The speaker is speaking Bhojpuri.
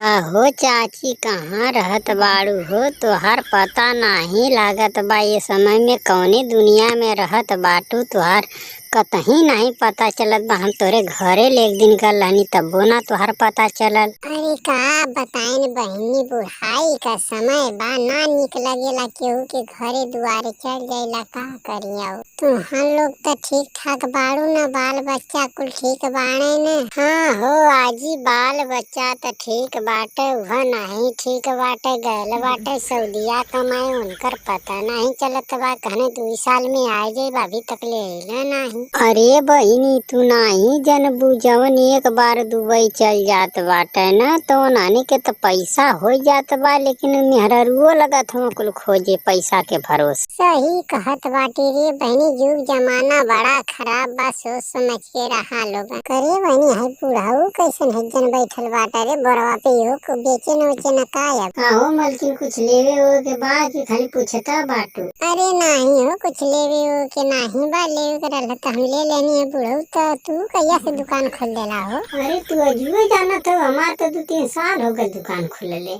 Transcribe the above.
अहो चाची, कहाँ रहत बाड़ू हो? तोहार पता नाही लागत बा। ये समय में कौने दुनिया में रहत बाटू, तोहार कतही नहीं पता चलत बा। हम तोरे घरे ले एक दिन गल रहनी, तब्बो ना तोहार पता चलल। अरे का बताइन बहिनी, बुढ़ाई का समय बा, ना निक लगेला केहू के घरे दुआरे चढ़ जाइला। का करिया तुहन लोग तो ठीक ठाक बाड़ू न? बाल बच्चा कुल ठीक बाड़े न? हाँ हो आजी, बाल बच्चा तो ठीक बाटे, वह नहीं ठीक बाटे। गैल बाटे सऊदिया कमाए, उनकर पता नहीं चलत बा। कहने 2 साल में आ जाए, अभी तक ले अइला नहीं। अरे बहिनी, तू नाही जनबू, जवन एक बार दुबई चल जात बाटे न, तो नानी के तो पैसा हो जात बा, लेकिन मेहररुओ लगत हो कुल खोजे पैसा के भरोसे। सही कहत बाटी रे बहनी, युग जमाना बड़ा खराब बा, सोच समझ के रहा लोग। करे बहनी, है बुढ़ाऊ कैसन है जन बैठल बाटा रे बड़वा पे, इहो को बेचे नोचे न काया। आहो मलकिन, कुछ लेवे हो के बाद की खाली पूछता बाटू? अरे नहीं हो, कुछ लेवे हो के नहीं बा, लेवे के रहल त हम ले लेनी है। बुढ़ऊ तो तू कहिया से दुकान खोल देला हो? अरे तू अजुए जानत हो, हमार तो 2-3 साल हो गए दुकान खुलले।